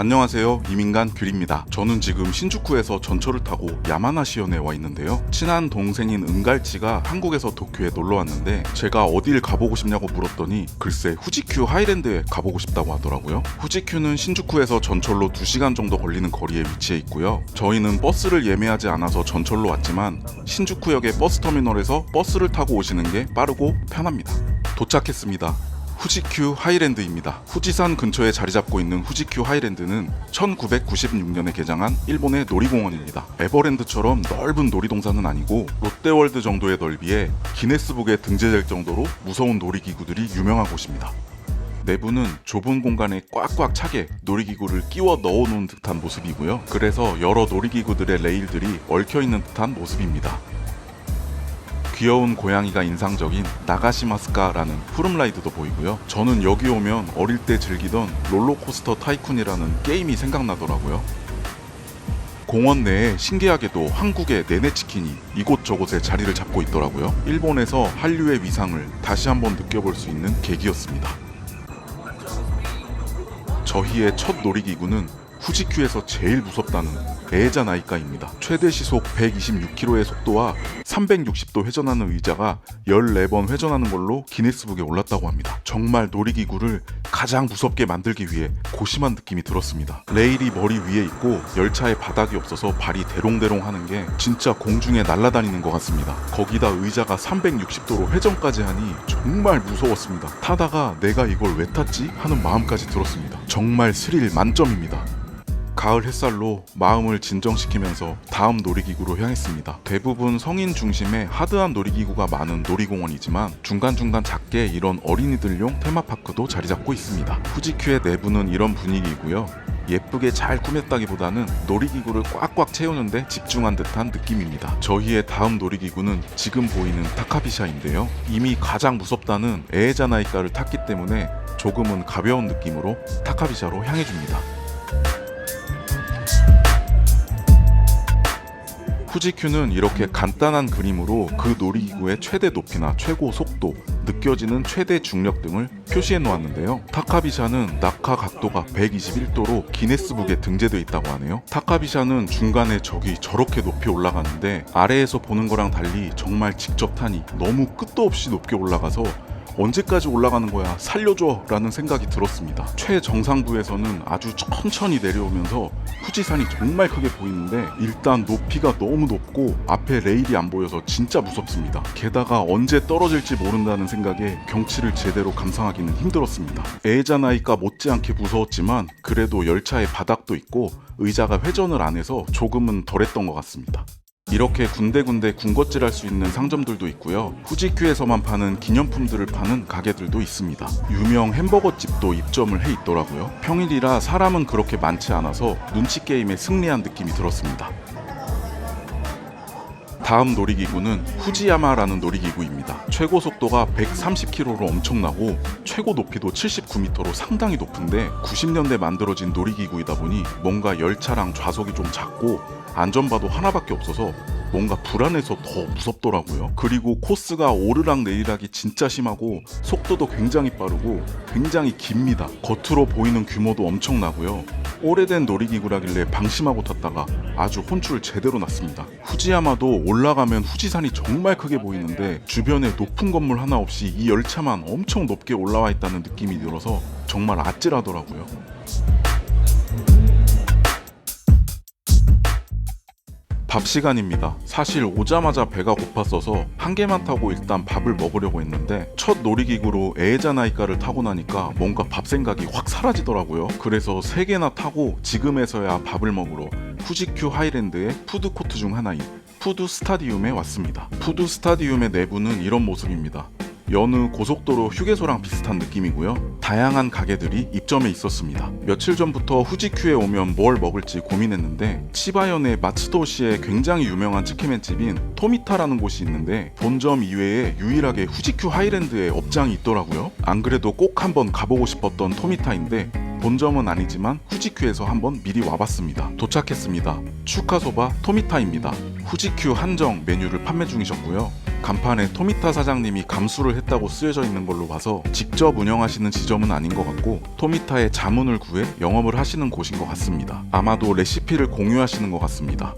안녕하세요, 이민간 귤입니다. 저는 지금 신주쿠에서 전철을 타고 야마나시현에 와 있는데요. 친한 동생인 은갈치가 한국에서 도쿄에 놀러 왔는데 제가 어딜 가보고 싶냐고 물었더니 글쎄 후지큐 하이랜드에 가보고 싶다고 하더라고요. 후지큐는 신주쿠에서 전철로 2시간 정도 걸리는 거리에 위치해 있고요. 저희는 버스를 예매하지 않아서 전철로 왔지만 신주쿠역의 버스터미널에서 버스를 타고 오시는 게 빠르고 편합니다. 도착했습니다. 후지큐 하이랜드입니다. 후지산 근처에 자리 잡고 있는 후지큐 하이랜드는 1996년에 개장한 일본의 놀이공원입니다. 에버랜드처럼 넓은 놀이동산은 아니고 롯데월드 정도의 넓이에 기네스북에 등재될 정도로 무서운 놀이기구들이 유명한 곳입니다. 내부는 좁은 공간에 꽉꽉 차게 놀이기구를 끼워 넣어놓은 듯한 모습이고요. 그래서 여러 놀이기구들의 레일들이 얽혀있는 듯한 모습입니다. 귀여운 고양이가 인상적인 나가시마스카라는 푸름라이드도 보이고요. 저는 여기 오면 어릴 때 즐기던 롤러코스터 타이쿤이라는 게임이 생각나더라고요. 공원 내에 신기하게도 한국의 네네치킨이 이곳저곳에 자리를 잡고 있더라고요. 일본에서 한류의 위상을 다시 한번 느껴볼 수 있는 계기였습니다. 저희의 첫 놀이기구는 후지큐에서 제일 무섭다는 에자 나이카입니다. 최대 시속 126km의 속도와 360도 회전하는 의자가 14번 회전하는 걸로 기네스북에 올랐다고 합니다. 정말 놀이기구를 가장 무섭게 만들기 위해 고심한 느낌이 들었습니다. 레일이 머리 위에 있고 열차에 바닥이 없어서 발이 대롱대롱 하는 게 진짜 공중에 날아다니는 것 같습니다. 거기다 의자가 360도로 회전까지 하니 정말 무서웠습니다. 타다가 내가 이걸 왜 탔지? 하는 마음까지 들었습니다. 정말 스릴 만점입니다. 가을 햇살로 마음을 진정시키면서 다음 놀이기구로 향했습니다. 대부분 성인 중심의 하드한 놀이기구가 많은 놀이공원이지만 중간중간 작게 이런 어린이들용 테마파크도 자리 잡고 있습니다. 후지큐의 내부는 이런 분위기이고요. 예쁘게 잘 꾸몄다기보다는 놀이기구를 꽉꽉 채우는데 집중한 듯한 느낌입니다. 저희의 다음 놀이기구는 지금 보이는 타카비샤인데요. 이미 가장 무섭다는 에에자나이카를 탔기 때문에 조금은 가벼운 느낌으로 타카비샤로 향해줍니다. 후지큐는 이렇게 간단한 그림으로 그 놀이기구의 최대 높이나 최고 속도, 느껴지는 최대 중력 등을 표시해 놓았는데요. 타카비샤는 낙하 각도가 121도로 기네스북에 등재되어 있다고 하네요. 타카비샤는 중간에 저기 저렇게 높이 올라가는데 아래에서 보는 거랑 달리 정말 직접 타니 너무 끝도 없이 높게 올라가서 언제까지 올라가는 거야 살려줘 라는 생각이 들었습니다. 최정상부에서는 아주 천천히 내려오면서 후지산이 정말 크게 보이는데 일단 높이가 너무 높고 앞에 레일이 안 보여서 진짜 무섭습니다. 게다가 언제 떨어질지 모른다는 생각에 경치를 제대로 감상하기는 힘들었습니다. 에에자나이카 못지않게 무서웠지만 그래도 열차에 바닥도 있고 의자가 회전을 안 해서 조금은 덜했던 것 같습니다. 이렇게 군데군데 군것질할 수 있는 상점들도 있고요. 후지큐에서만 파는 기념품들을 파는 가게들도 있습니다. 유명 햄버거 집도 입점을 해 있더라고요. 평일이라 사람은 그렇게 많지 않아서 눈치 게임에 승리한 느낌이 들었습니다. 다음 놀이기구는 후지야마라는 놀이기구입니다. 최고 속도가 130km로 엄청나고 최고 높이도 79m로 상당히 높은데 90년대 만들어진 놀이기구이다 보니 뭔가 열차랑 좌석이 좀 작고 안전바도 하나밖에 없어서 뭔가 불안해서 더 무섭더라고요. 그리고 코스가 오르락내리락이 진짜 심하고 속도도 굉장히 빠르고 굉장히 깁니다. 겉으로 보이는 규모도 엄청나고요. 오래된 놀이기구라길래 방심하고 탔다가 아주 혼쭐 제대로 났습니다. 후지야마도 올라가면 후지산이 정말 크게 보이는데 주변에 높은 건물 하나 없이 이 열차만 엄청 높게 올라와 있다는 느낌이 들어서 정말 아찔하더라고요. 밥 시간입니다. 사실 오자마자 배가 고팠어서 한 개만 타고 일단 밥을 먹으려고 했는데 첫 놀이기구로 에에자나이카를 타고 나니까 뭔가 밥 생각이 확 사라지더라고요. 그래서 3개나 타고 지금에서야 밥을 먹으러 후지큐 하이랜드의 푸드코트 중 하나인 푸드 스타디움에 왔습니다. 푸드 스타디움의 내부는 이런 모습입니다. 여느 고속도로 휴게소랑 비슷한 느낌이고요. 다양한 가게들이 입점해 있었습니다. 며칠 전부터 후지큐에 오면 뭘 먹을지 고민했는데 치바현의 마츠도시의 굉장히 유명한 츠케멘집인 토미타라는 곳이 있는데 본점 이외에 유일하게 후지큐 하이랜드에 업장이 있더라고요. 안 그래도 꼭 한번 가보고 싶었던 토미타인데 본점은 아니지만 후지큐에서 한번 미리 와봤습니다. 도착했습니다. 추카소바 토미타입니다. 후지큐 한정 메뉴를 판매 중이셨고요. 간판에 토미타 사장님이 감수를 했다고 쓰여져 있는 걸로 봐서 직접 운영하시는 지점은 아닌 것 같고 토미타의 자문을 구해 영업을 하시는 곳인 것 같습니다. 아마도 레시피를 공유하시는 것 같습니다.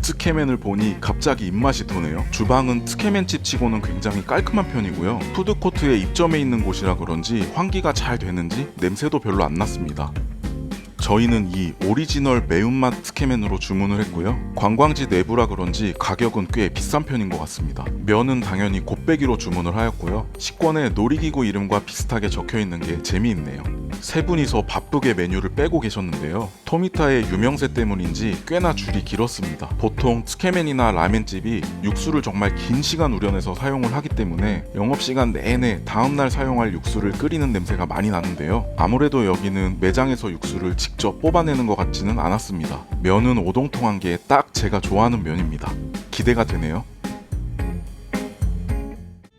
츠케멘을 보니 갑자기 입맛이 도네요. 주방은 츠케멘집 치고는 굉장히 깔끔한 편이고요. 푸드코트에 입점해 있는 곳이라 그런지 환기가 잘 되는지 냄새도 별로 안 났습니다. 저희는 이 오리지널 매운맛 츠케멘으로 주문을 했고요. 관광지 내부라 그런지 가격은 꽤 비싼 편인 것 같습니다. 면은 당연히 곱빼기로 주문을 하였고요. 식권에 놀이기구 이름과 비슷하게 적혀있는 게 재미있네요. 세 분이서 바쁘게 메뉴를 빼고 계셨는데요. 토미타의 유명세 때문인지 꽤나 줄이 길었습니다. 보통 츠케멘이나 라멘집이 육수를 정말 긴 시간 우려내서 사용을 하기 때문에 영업시간 내내 다음날 사용할 육수를 끓이는 냄새가 많이 나는데요. 아무래도 여기는 매장에서 육수를 직접 뽑아내는 것 같지는 않았습니다. 면은 오동통한 게 딱 제가 좋아하는 면입니다. 기대가 되네요.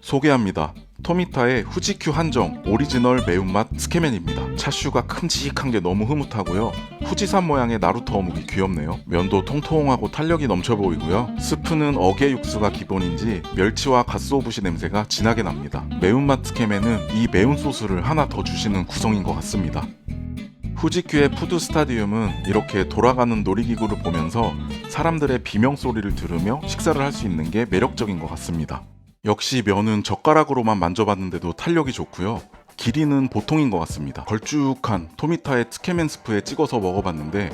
소개합니다. 토미타의 후지큐 한정 오리지널 매운맛 츠케멘입니다. 차슈가 큼직한 게 너무 흐뭇하고요. 후지산 모양의 나루토 어묵이 귀엽네요. 면도 통통하고 탄력이 넘쳐 보이고요. 스프는 어게 육수가 기본인지 멸치와 갓소부시 냄새가 진하게 납니다. 매운맛 츠케멘은 이 매운 소스를 하나 더 주시는 구성인 것 같습니다. 후지큐의 푸드 스타디움은 이렇게 돌아가는 놀이기구를 보면서 사람들의 비명소리를 들으며 식사를 할 수 있는 게 매력적인 것 같습니다. 역시 면은 젓가락으로만 만져봤는데도 탄력이 좋고요. 길이는 보통인 것 같습니다. 걸쭉한 토미타의 츠케멘 스프에 찍어서 먹어봤는데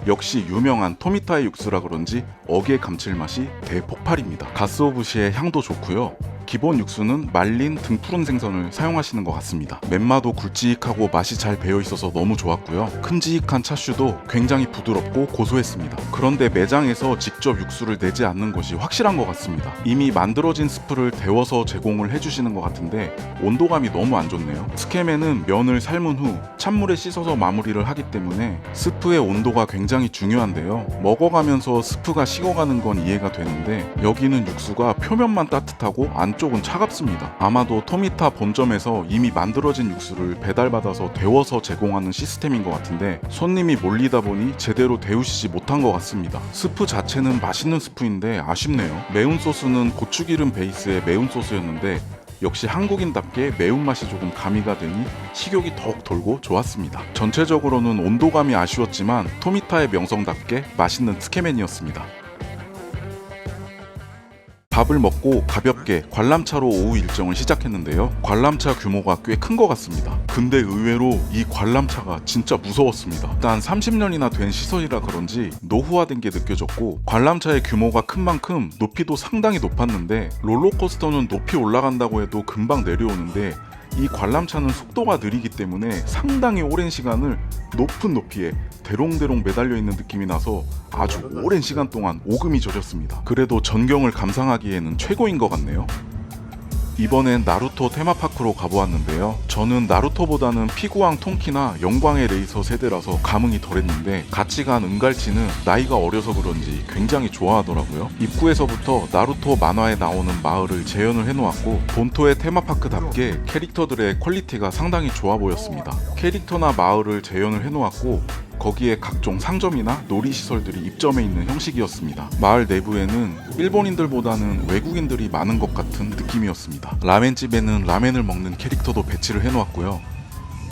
역시 유명한 토미타의 육수라 그런지 어게 감칠맛이 대폭발입니다. 가스오부시의 향도 좋고요. 기본 육수는 말린 등푸른 생선을 사용하시는 것 같습니다. 멘마도 굵직하고 맛이 잘 배어있어서 너무 좋았고요. 큼직한 차슈도 굉장히 부드럽고 고소했습니다. 그런데 매장에서 직접 육수를 내지 않는 것이 확실한 것 같습니다. 이미 만들어진 스프를 데워서 제공을 해주시는 것 같은데 온도감이 너무 안 좋네요. 츠케멘은 면을 삶은 후 찬물에 씻어서 마무리를 하기 때문에 스프의 온도가 굉장히 중요한데요. 먹어가면서 스프가 식어가는 건 이해가 되는데 여기는 육수가 표면만 따뜻하고 안쪽은 차갑습니다. 아마도 토미타 본점에서 이미 만들어진 육수를 배달받아서 데워서 제공하는 시스템인 것 같은데 손님이 몰리다 보니 제대로 데우시지 못한 것 같습니다. 스프 자체는 맛있는 스프인데 아쉽네요. 매운 소스는 고추기름 베이스의 매운 소스였는데 역시 한국인답게 매운맛이 조금 가미가 되니 식욕이 더욱 돌고 좋았습니다. 전체적으로는 온도감이 아쉬웠지만 토미타의 명성답게 맛있는 츠케멘이었습니다. 밥을 먹고 가볍게 관람차로 오후 일정을 시작했는데요. 관람차 규모가 꽤 큰 것 같습니다. 근데 의외로 이 관람차가 진짜 무서웠습니다. 일단 30년이나 된 시설이라 그런지 노후화된 게 느껴졌고 관람차의 규모가 큰 만큼 높이도 상당히 높았는데 롤러코스터는 높이 올라간다고 해도 금방 내려오는데 이 관람차는 속도가 느리기 때문에 상당히 오랜 시간을 높은 높이에 대롱대롱 매달려 있는 느낌이 나서 아주 오랜 시간 동안 오금이 젖었습니다. 그래도 전경을 감상하기에는 최고인 것 같네요. 이번엔 나루토 테마파크로 가보았는데요. 저는 나루토보다는 피구왕 통키나 영광의 레이서 세대라서 감흥이 덜했는데 같이 간 은갈치는 나이가 어려서 그런지 굉장히 좋아하더라고요. 입구에서부터 나루토 만화에 나오는 마을을 재현을 해놓았고 본토의 테마파크답게 캐릭터들의 퀄리티가 상당히 좋아 보였습니다. 캐릭터나 마을을 재현을 해놓았고 거기에 각종 상점이나 놀이시설들이 입점해 있는 형식이었습니다. 마을 내부에는 일본인들보다는 외국인들이 많은 것 같은 느낌이었습니다. 라멘집에는 라멘을 먹는 캐릭터도 배치를 해놓았고요.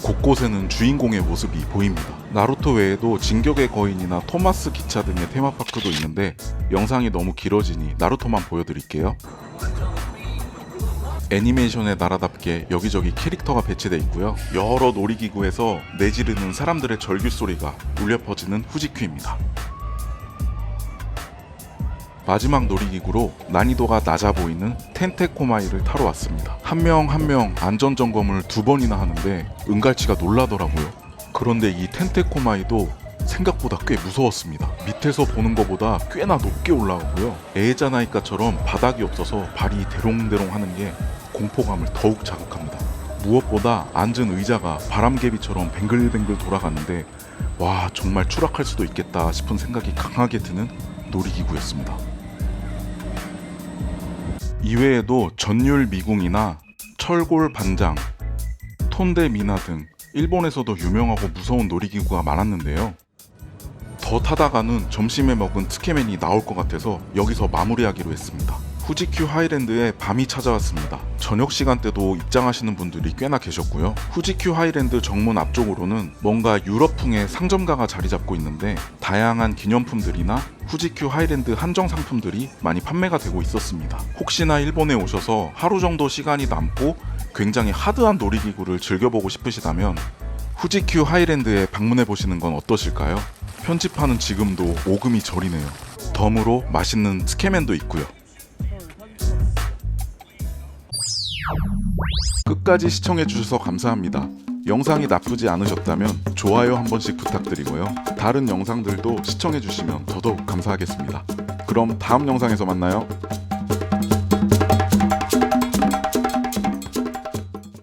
곳곳에는 주인공의 모습이 보입니다. 나루토 외에도 진격의 거인이나 토마스 기차 등의 테마파크도 있는데 영상이 너무 길어지니 나루토만 보여드릴게요. 애니메이션의 나라답게 여기저기 캐릭터가 배치되어 있고요. 여러 놀이기구에서 내지르는 사람들의 절규 소리가 울려 퍼지는 후지큐입니다. 마지막 놀이기구로 난이도가 낮아 보이는 텐테코마이를 타러 왔습니다. 한 명 한 명 안전점검을 2번이나 하는데 은갈치가 놀라더라고요. 그런데 이 텐테코마이도 생각보다 꽤 무서웠습니다. 밑에서 보는 것보다 꽤나 높게 올라오고요. 에자나이카처럼 바닥이 없어서 발이 대롱대롱 하는 게 공포감을 더욱 자극합니다. 무엇보다 앉은 의자가 바람개비처럼 뱅글뱅글 돌아가는데 와 정말 추락할 수도 있겠다 싶은 생각이 강하게 드는 놀이기구였습니다. 이외에도 전율 미궁이나 철골 반장, 톤데 미나 등 일본에서도 유명하고 무서운 놀이기구가 많았는데요. 더 타다가는 점심에 먹은 츠케멘이 나올 것 같아서 여기서 마무리하기로 했습니다. 후지큐 하이랜드에 밤이 찾아왔습니다. 저녁 시간대도 입장하시는 분들이 꽤나 계셨고요. 후지큐 하이랜드 정문 앞쪽으로는 뭔가 유럽풍의 상점가가 자리 잡고 있는데 다양한 기념품들이나 후지큐 하이랜드 한정 상품들이 많이 판매가 되고 있었습니다. 혹시나 일본에 오셔서 하루 정도 시간이 남고 굉장히 하드한 놀이기구를 즐겨보고 싶으시다면 후지큐 하이랜드에 방문해 보시는 건 어떠실까요? 편집하는 지금도 오금이 저리네요. 덤으로 맛있는 스케맨도 있고요. 끝까지 시청해주셔서 감사합니다. 영상이 나쁘지 않으셨다면 좋아요 한 번씩 부탁드리고요. 다른 영상들도 시청해주시면 더더욱 감사하겠습니다. 그럼 다음 영상에서 만나요.